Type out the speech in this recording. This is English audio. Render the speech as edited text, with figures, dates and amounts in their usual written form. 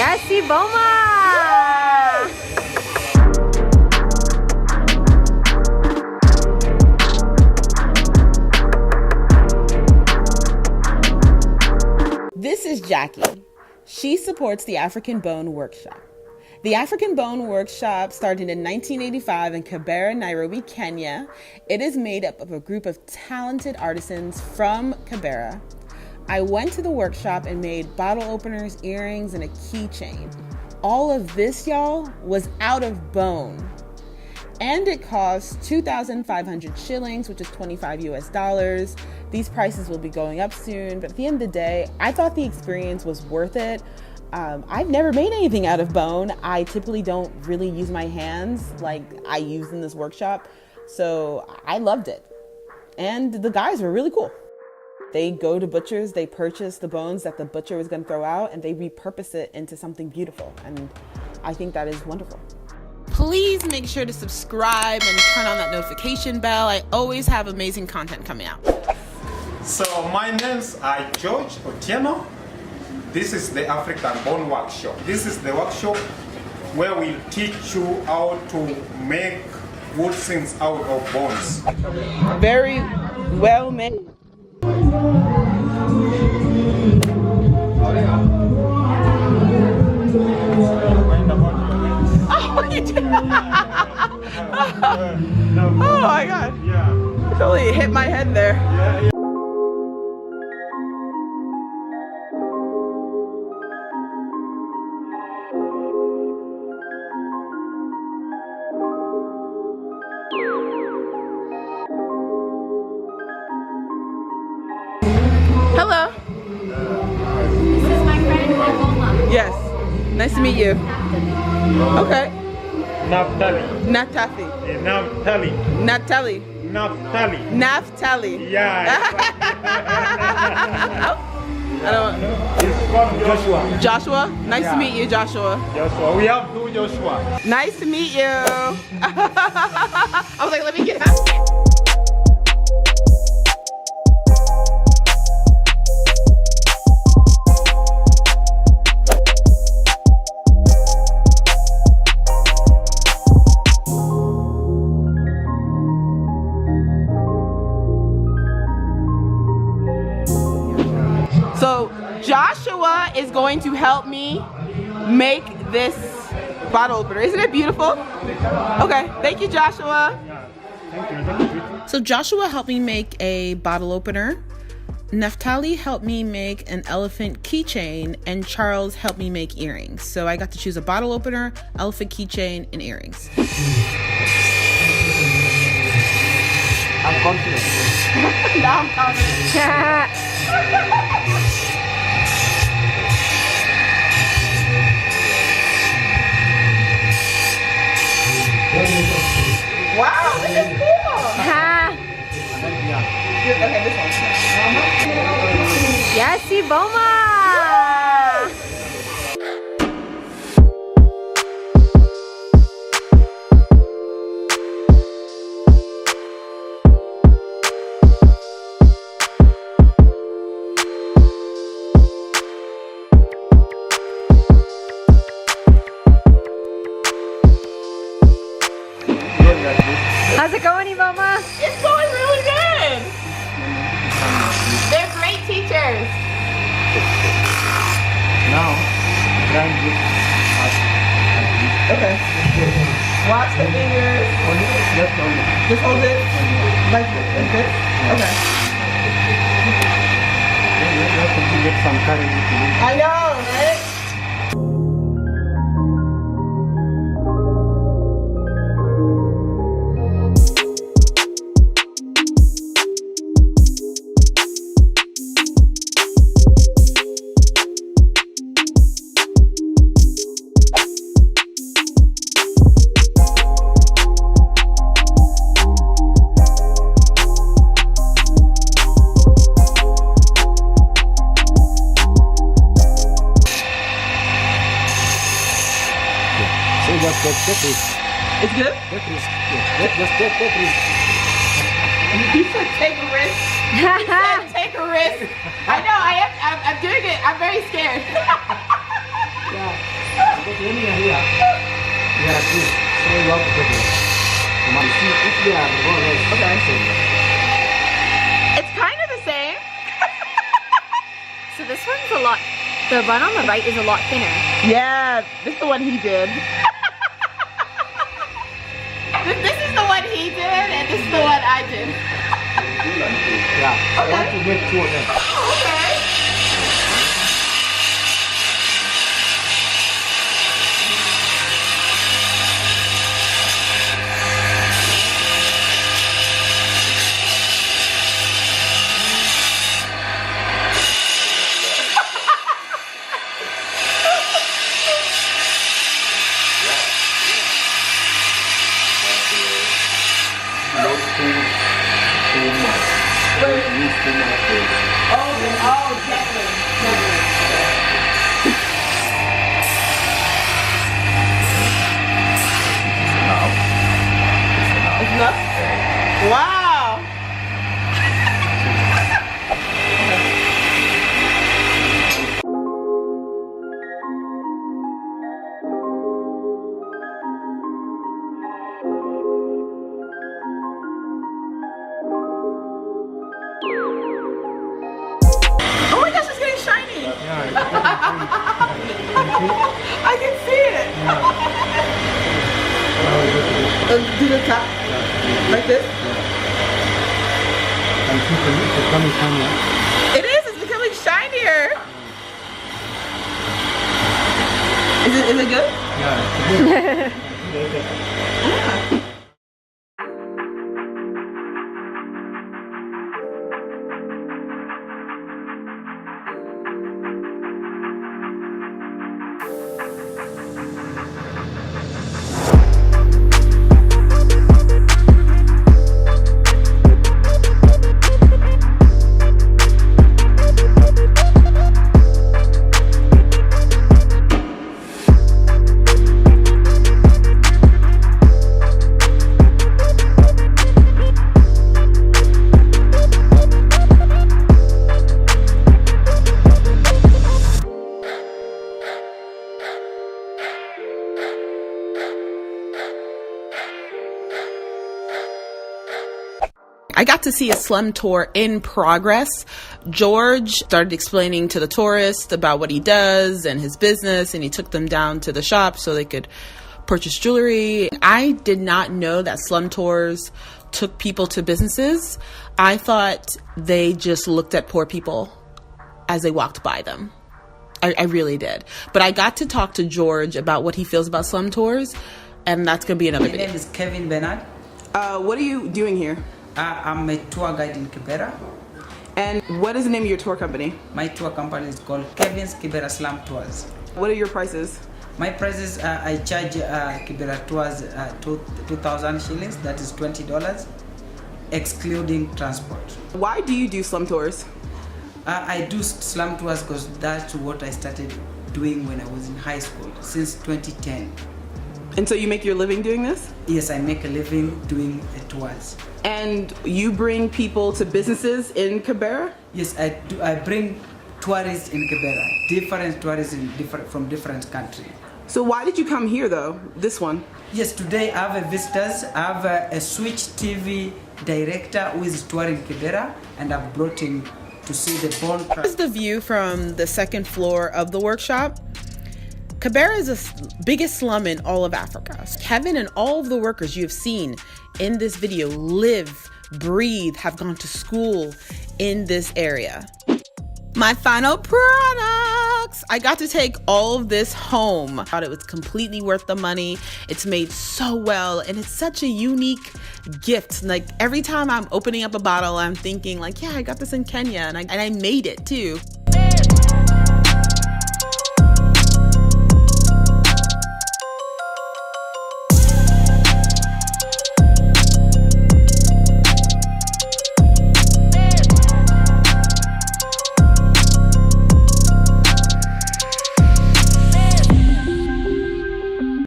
Yes, Iveoma! This is Jackie. She supports the African Bone Workshop. The African Bone Workshop started in 1985 in Kibera, Nairobi, Kenya. It is made up of a group of talented artisans from Kibera. I went to the workshop and made bottle openers, earrings, and a keychain. All of this, y'all, was out of bone. And it cost 2,500 shillings, which is 25 US dollars. These prices will be going up soon, but at the end of the day, I thought the experience was worth it. I've never made anything out of bone. I typically don't really use my hands like I use in this workshop, so I loved it. And the guys were really cool. They go to butchers, they purchase the bones that the butcher was going to throw out, and they repurpose it into something beautiful. And I think that is wonderful. Please make sure to subscribe and turn on that notification bell. I always have amazing content coming out. So my name's George Otieno. This is the African Bone Workshop. This is the workshop where we teach you how to make wood things out of bones. Very well made. Oh my God. Yeah. It totally hit my head there. Yeah. Hello. This is my friend Iveoma. Yes. Nice to meet you. Okay. Naftali. Naftali. Naftali. Naftali. Naftali. Naftali. Yeah. I don't. It's called Joshua. Joshua. Nice to meet you, Joshua. Joshua. We have two Joshua. Nice to meet you. I was like, let me get that. So Joshua is going to help me make this bottle opener. Isn't it beautiful? Okay, thank you, Joshua. Thank you. So Joshua helped me make a bottle opener. Naftali helped me make an elephant keychain, and Charles helped me make earrings. So I got to choose a bottle opener, elephant keychain, and earrings. I'm confident. Now I'm confident. Wow, this is cool. Okay, this one. Yes, Iveoma! How's it going, Iveoma? It's going really good. They're great teachers. Now, try and get Okay. Watch the fingers. Just hold it like this. Okay. You have to get some courage. I know, right? It's good? You said take a risk. You said take a risk. I know, I'm doing it. I'm very scared. Yeah. when you are here, you are good. So you have to get it. You see, if they are more or less It's kind of the same. So this one's a lot, the one on the right is a lot thinner. Yeah, this is the one he did. This is the one he did, and this is the one I did. Yeah, I want to make two of them. Okay. Wow. Oh my gosh, it's getting shiny. Yeah, I can see it. Do the top like this. and people it's becoming shinier. It is. It's becoming shinier. Is it good? Yeah, it's good. I got to see a slum tour in progress. George started explaining to the tourists about what he does and his business, and he took them down to the shop so they could purchase jewelry. I did not know that slum tours took people to businesses. I thought they just looked at poor people as they walked by them. I really did. But I got to talk to George about what he feels about slum tours, and that's going to be another My video. name is Kevin Bernard. What are you doing here? I'm a tour guide in Kibera. And what is the name of your tour company? My tour company is called Kevin's Kibera Slum Tours. What are your prices? My prices, I charge Kibera Tours 2,000 shillings, that is $20, excluding transport. Why do you do slum tours? I do slum tours because that's what I started doing when I was in high school, since 2010. And so you make your living doing this? Yes, I make a living doing tours. And you bring people to businesses in Kibera? Yes, I do. I bring tourists in Kibera, different tourists from different countries. So why did you come here though, this one? Yes, today I have a visitors. I have a Switch TV director who is touring Kibera, and I've brought him to see the bone. This is the view from the second floor of the workshop. Kibera is the biggest slum in all of Africa. Kevin and all of the workers you have seen in this video live, breathe, have gone to school in this area. My final products! I got to take all of this home. I thought it was completely worth the money. It's made so well, and it's such a unique gift. Like every time I'm opening up a bottle, I'm thinking like, yeah, I got this in Kenya, and I made it too.